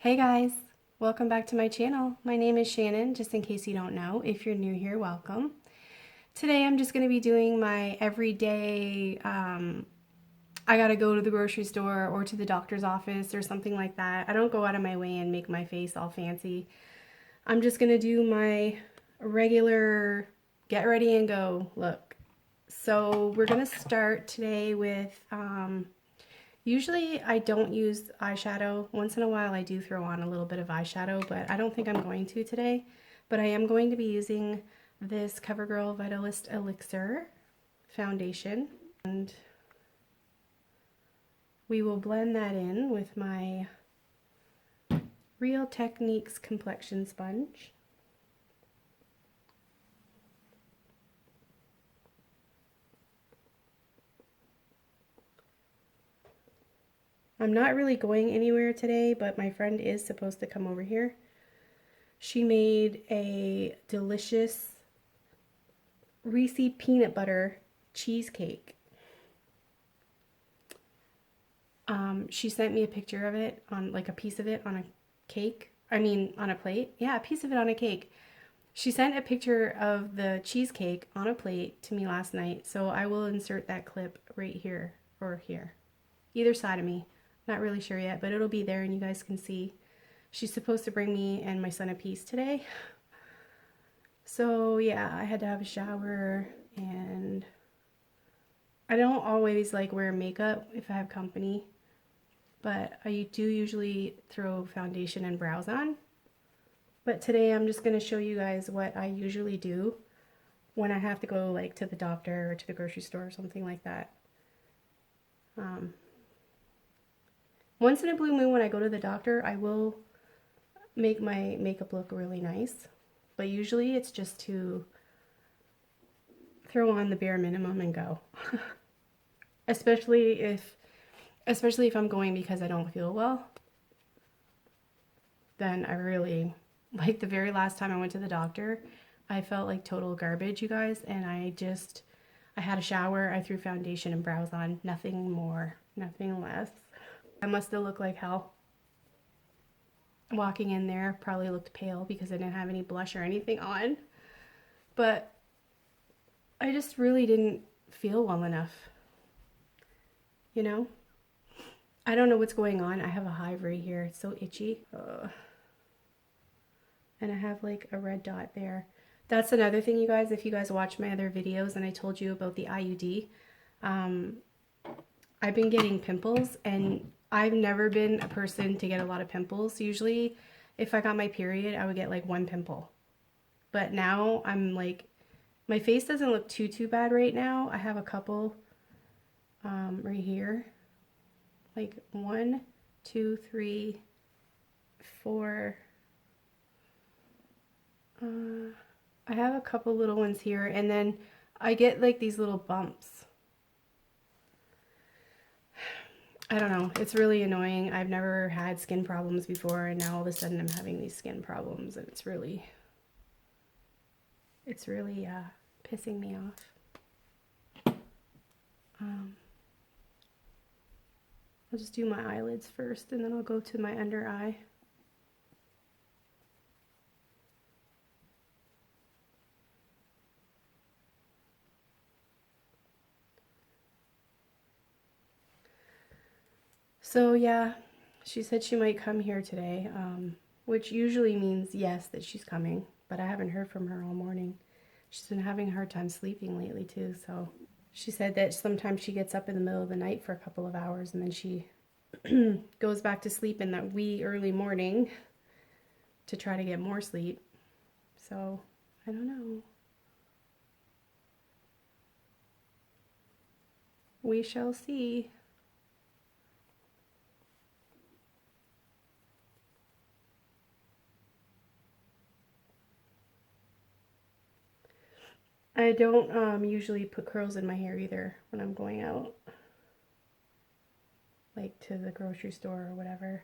Hey guys, welcome back to my channel. My name is Shannon, just in case you don't know. If you're new here, welcome. Today I'm just going to be doing my everyday, I gotta go to the grocery store or to the doctor's office or something like that. I don't go out of my way and make my face all fancy. I'm just going to do my regular get ready and go look. So we're going to start today with, usually I don't use eyeshadow. Once in a while I do throw on a little bit of eyeshadow, but I don't think I'm going to today. But I am going to be using this Covergirl Vitalist Elixir foundation. And we will blend that in with my Real Techniques complexion sponge. I'm not really going anywhere today, but my friend is supposed to come over here. She made a delicious Reese peanut butter cheesecake. She sent me a picture of it on, like a piece of it on a cake. I mean, on a plate. Yeah, a piece of it on a cake. She sent a picture of the cheesecake on a plate to me last night, so I will insert that clip right here or here. Either side of me. Not really sure yet, but it'll be there and you guys can see. She's supposed to bring me and my son a piece today. So yeah, I had to have a shower, and I don't always like wear makeup if I have company, but I do usually throw foundation and brows on. But today I'm just going to show you guys what I usually do when I have to go like to the doctor or to the grocery store or something like that. Once in a blue moon when I go to the doctor, I will make my makeup look really nice. But usually it's just to throw on the bare minimum and go. especially if I'm going because I don't feel well. Then I really, like the very last time I went to the doctor, I felt like total garbage, you guys, and I had a shower, I threw foundation and brows on, nothing more, nothing less. I must have looked like hell. Walking in there, probably looked pale because I didn't have any blush or anything on. But I just really didn't feel well enough. You know? I don't know what's going on. I have a hive right here. It's so itchy. And I have like a red dot there. That's another thing, you guys. If you guys watch my other videos and I told you about the IUD, I've been getting pimples, and I've never been a person to get a lot of pimples. Usually, if I got my period, I would get like one pimple. But now I'm like, my face doesn't look too bad right now. I have a couple right here. Like 1, 2, 3, 4. I have a couple little ones here, and then I get like these little bumps. I don't know, it's really annoying. I've never had skin problems before, and now all of a sudden I'm having these skin problems, and it's really pissing me off. I'll just do my eyelids first, and then I'll go to my under eye. So yeah, she said she might come here today, which usually means yes, that she's coming, but I haven't heard from her all morning. She's been having a hard time sleeping lately too, so she said that sometimes she gets up in the middle of the night for a couple of hours and then she goes back to sleep in that wee early morning to try to get more sleep. So, I don't know. We shall see. I don't usually put curls in my hair either when I'm going out, like to the grocery store or whatever.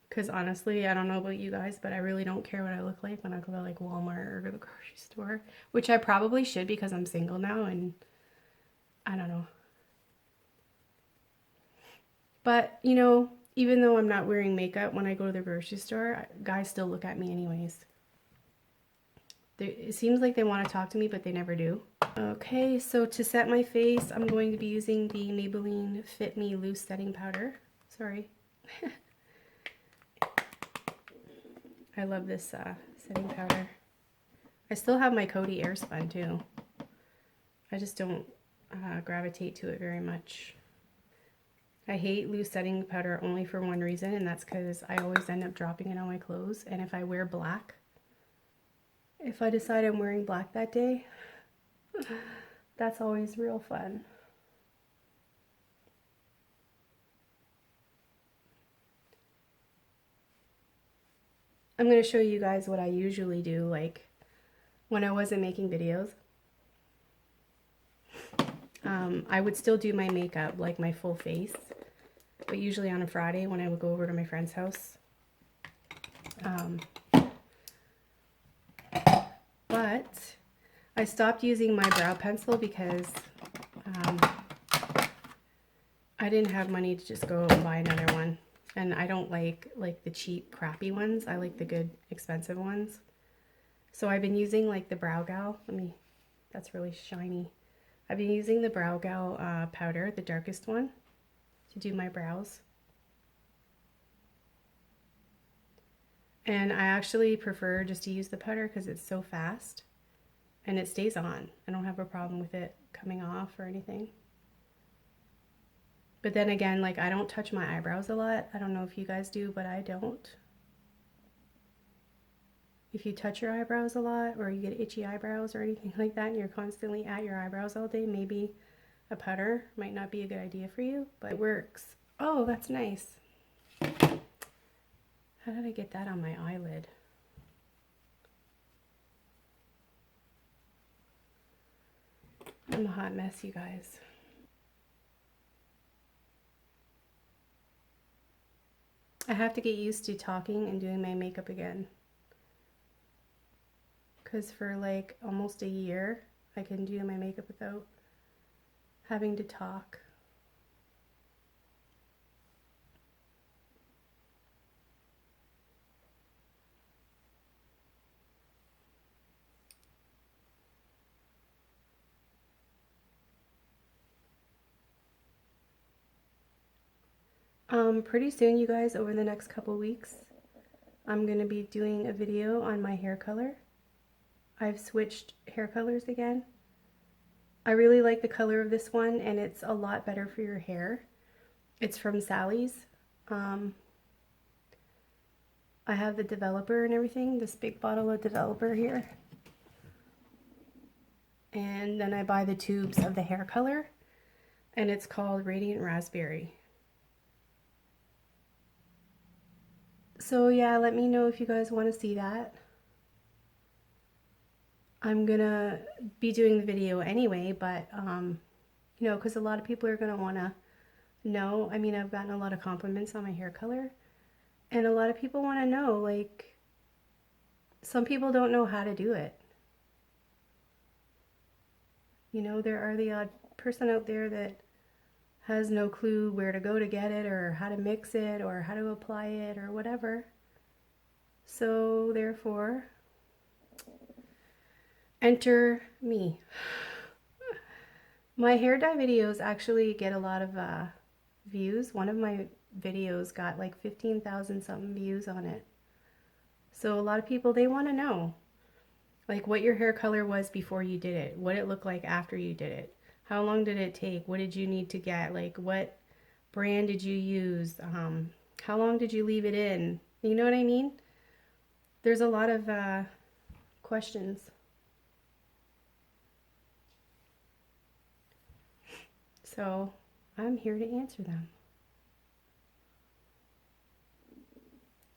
Because honestly, I don't know about you guys, but I really don't care what I look like when I go to like Walmart or the grocery store, which I probably should because I'm single now, and I don't know. But, you know, Even though I'm not wearing makeup when I go to the grocery store, guys still look at me anyways. It seems like they want to talk to me, but they never do. Okay, so to set my face, I'm going to be using the Maybelline Fit Me Loose Setting Powder. Sorry. I love this setting powder. I still have my Coty Airspun too. I just don't gravitate to it very much. I hate loose setting powder only for one reason, and that's because I always end up dropping it on my clothes. And if I wear black, if I decide I'm wearing black that day, that's always real fun. I'm going to show you guys what I usually do, like when I wasn't making videos. I would still do my makeup, like my full face, but usually on a Friday when I would go over to my friend's house. But I stopped using my brow pencil because I didn't have money to just go and buy another one. And I don't like the cheap, crappy ones. I like the good, expensive ones. So I've been using like the Brow Gal. That's really shiny. I've been using the Brow Gal powder, the darkest one, to do my brows. And I actually prefer just to use the powder because it's so fast and it stays on. I don't have a problem with it coming off or anything. But then again, like, I don't touch my eyebrows a lot. I don't know if you guys do, but I don't. If you touch your eyebrows a lot, or you get itchy eyebrows or anything like that, and you're constantly at your eyebrows all day, maybe a powder might not be a good idea for you, but it works. Oh, that's nice. How did I get that on my eyelid? I'm a hot mess, you guys. I have to get used to talking and doing my makeup again. Because for like almost a year, I couldn't do my makeup without having to talk. Pretty soon, you guys, over the next couple weeks, I'm going to be doing a video on my hair color. I've switched hair colors again. I really like the color of this one, and it's a lot better for your hair. It's from Sally's. I have the developer and everything, this big bottle of developer here. And then I buy the tubes of the hair color, and it's called Radiant Raspberry. So yeah, let me know if you guys want to see that. I'm gonna be doing the video anyway, but you know, because a lot of people are gonna want to know. I mean, I've gotten a lot of compliments on my hair color, and a lot of people want to know, like, some people don't know how to do it. You know, there are the odd person out there that has no clue where to go to get it, or how to mix it, or how to apply it, or whatever. So therefore, enter me. My hair dye videos actually get a lot of views. One of my videos got like 15,000 something views on it. So a lot of people, they want to know, like, what your hair color was before you did it, what it looked like after you did it. How long did it take? What did you need to get? Like, what brand did you use? How long did you leave it in? You know what I mean? There's a lot of questions. So I'm here to answer them.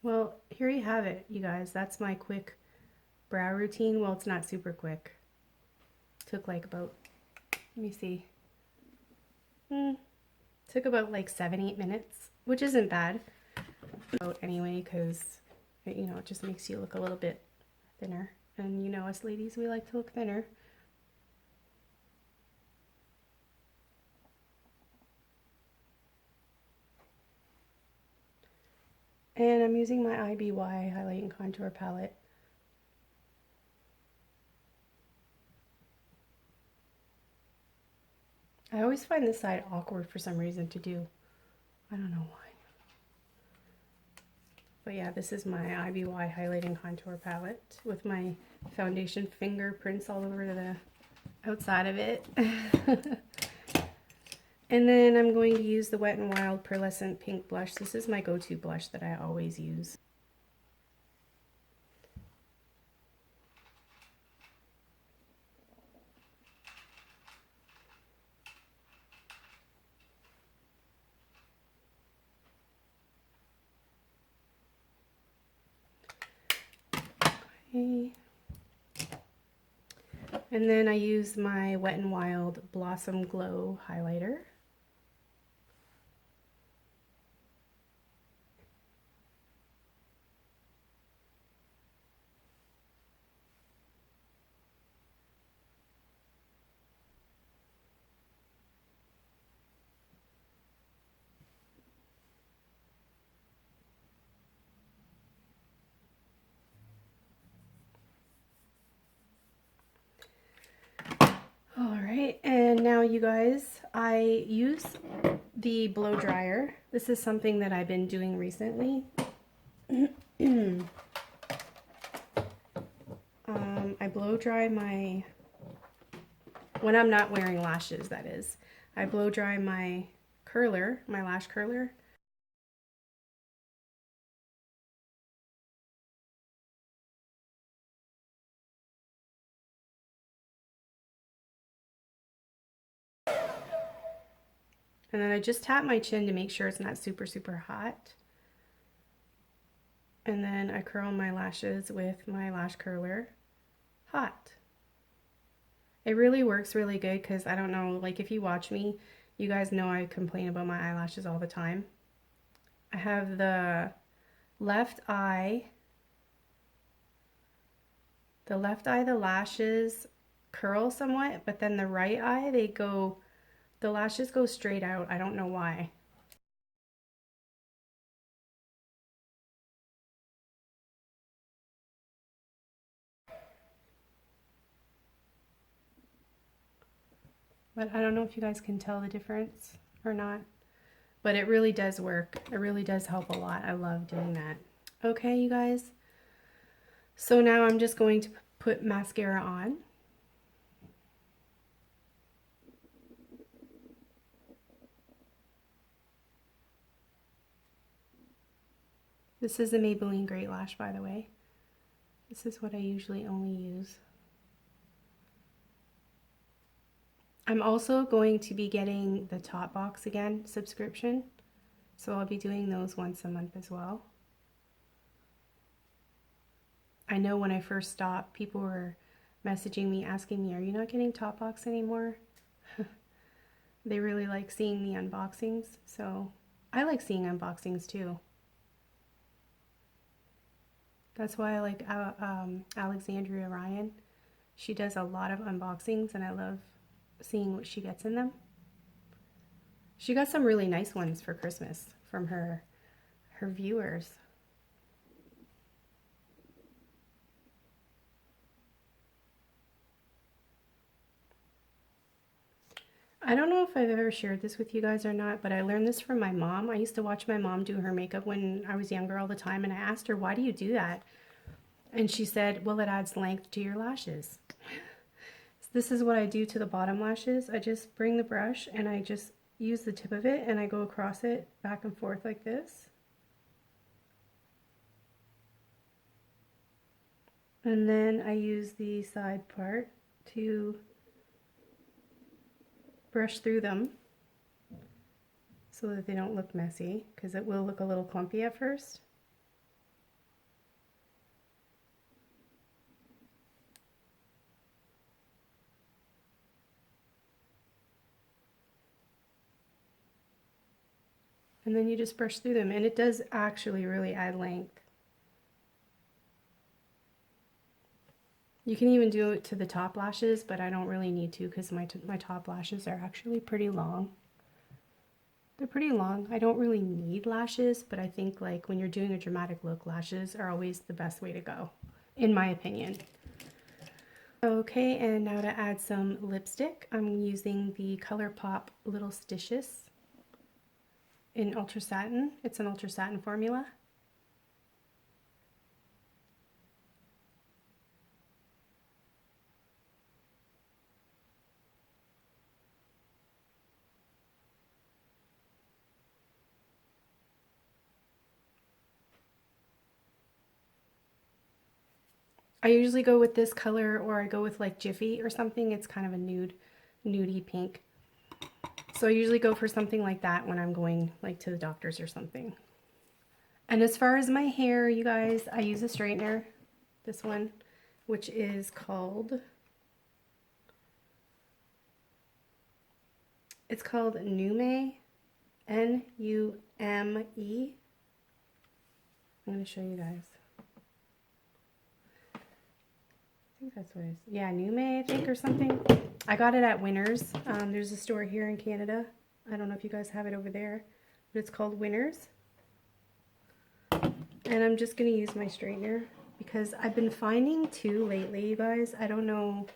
Well, here you have it, you guys. That's my quick brow routine. Well, it's not super quick. Took like about, let me see. Took about like 7-8 minutes, which isn't bad. Anyway, because you know, it just makes you look a little bit thinner. And you know, us ladies, we like to look thinner. And I'm using my IBY Highlight and Contour palette. I always find this side awkward for some reason to do. I don't know why. But yeah, this is my IBY Highlight and Contour palette with my foundation fingerprints all over the outside of it. And then I'm going to use the Wet n Wild Pearlescent Pink blush. This is my go-to blush that I always use. Okay. And then I use my Wet n Wild Blossom Glow highlighter. Alright, and now you guys, I use the blow dryer. This is something that I've been doing recently. I blow dry my, when I'm not wearing lashes, that is. I blow dry my curler, my lash curler. And then I just tap my chin to make sure it's not super, super hot. And then I curl my lashes with my lash curler hot. It really works really good because I don't know, like if you watch me, you guys know I complain about my eyelashes all the time. I have the left eye, the lashes curl somewhat, but then the right eye, the lashes go straight out. I don't know why. But I don't know if you guys can tell the difference or not. But it really does work. It really does help a lot. I love doing that. Okay, you guys. So now I'm just going to put mascara on. This is the Maybelline Great Lash, by the way. This is what I usually only use. I'm also going to be getting the Top Box again subscription. So I'll be doing those once a month as well. I know when I first stopped, people were messaging me asking me, are you not getting Top Box anymore? They really like seeing the unboxings, so I like seeing unboxings too. That's why I like Alexandria Ryan. She does a lot of unboxings and I love seeing what she gets in them. She got some really nice ones for Christmas from her viewers. I don't know if I've ever shared this with you guys or not, but I learned this from my mom. I used to watch my mom do her makeup when I was younger all the time, and I asked her, why do you do that? And she said, well, it adds length to your lashes. So this is what I do to the bottom lashes. I just bring the brush and I just use the tip of it and I go across it back and forth like this. And then I use the side part to brush through them so that they don't look messy, because it will look a little clumpy at first. And then you just brush through them, and it does actually really add length. You can even do it to the top lashes, but I don't really need to because my top lashes are actually pretty long. They're pretty long. I don't really need lashes, but I think like when you're doing a dramatic look, lashes are always the best way to go, in my opinion. Okay, and now to add some lipstick, I'm using the ColourPop Little Sticious in Ultra Satin. It's an Ultra Satin formula. I usually go with this color, or I go with like Jiffy or something. It's kind of a nudie pink. So I usually go for something like that when I'm going like to the doctor's or something. And as far as my hair, you guys, I use a straightener, this one, which is called, it's called Nume, N-U-M-E. I'm going to show you guys. I think that's what it is. Yeah, Nume, I think, or something. I got it at Winners. There's a store here in Canada. I don't know if you guys have it over there, but it's called Winners. And I'm just going to use my straightener because I've been finding too lately, you guys. I don't know.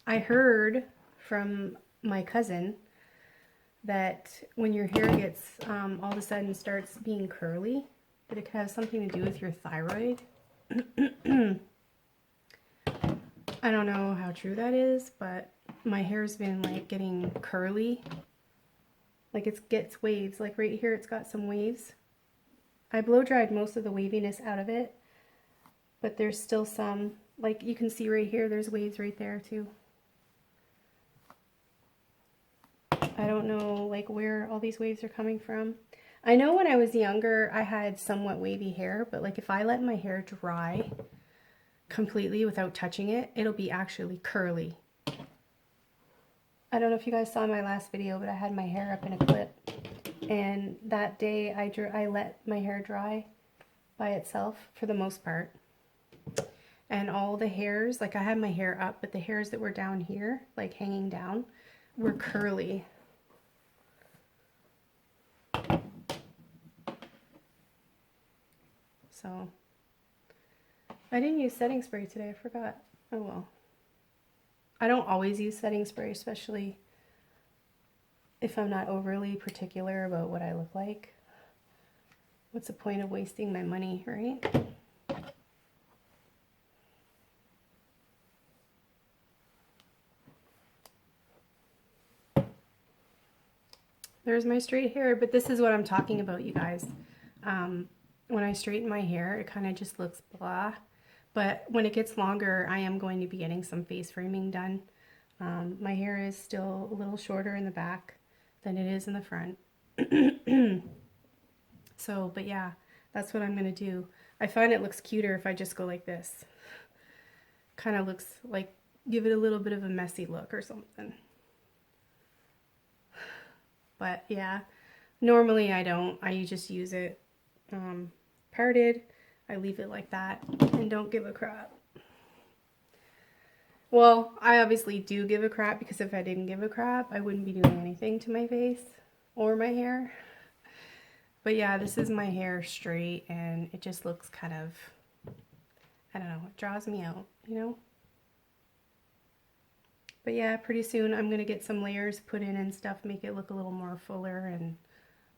I heard from my cousin that when your hair gets all of a sudden starts being curly, that it could have something to do with your thyroid. I don't know how true that is, but my hair's been like getting curly. Like it gets waves. Like right here it's got some waves. I blow dried most of the waviness out of it, but there's still some, like you can see right here, there's waves right there too. I don't know like where all these waves are coming from. I know when I was younger I had somewhat wavy hair, but like if I let my hair dry completely without touching it, it'll be actually curly. I don't know if you guys saw my last video, but I had my hair up in a clip, and that day I let my hair dry by itself for the most part, and all the hairs, like I had my hair up, but the hairs that were down here, like hanging down, were curly. So I didn't use setting spray today, I forgot. Oh well. I don't always use setting spray, especially if I'm not overly particular about what I look like. What's the point of wasting my money, right? There's my straight hair, but this is what I'm talking about, you guys. When I straighten my hair, it kind of just looks blah. But when it gets longer, I am going to be getting some face framing done. My hair is still a little shorter in the back than it is in the front. So, but yeah, that's what I'm going to do. I find it looks cuter if I just go like this. Kind of looks like, give it a little bit of a messy look or something. But yeah, normally I don't. I just use it parted. I leave it like that and don't give a crap. Well, I obviously do give a crap, because if I didn't give a crap, I wouldn't be doing anything to my face or my hair. But yeah, this is my hair straight, and it just looks kind of, I don't know, it draws me out, you know? But yeah, pretty soon I'm going to get some layers put in and stuff, make it look a little more fuller and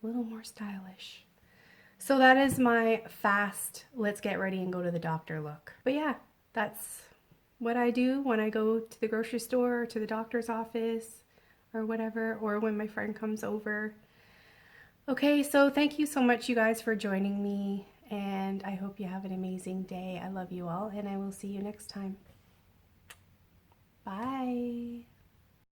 a little more stylish. So that is my fast, let's get ready and go to the doctor look. But yeah, that's what I do when I go to the grocery store or to the doctor's office or whatever, or when my friend comes over. Okay, so thank you so much, you guys, for joining me, and I hope you have an amazing day. I love you all, and I will see you next time. Bye.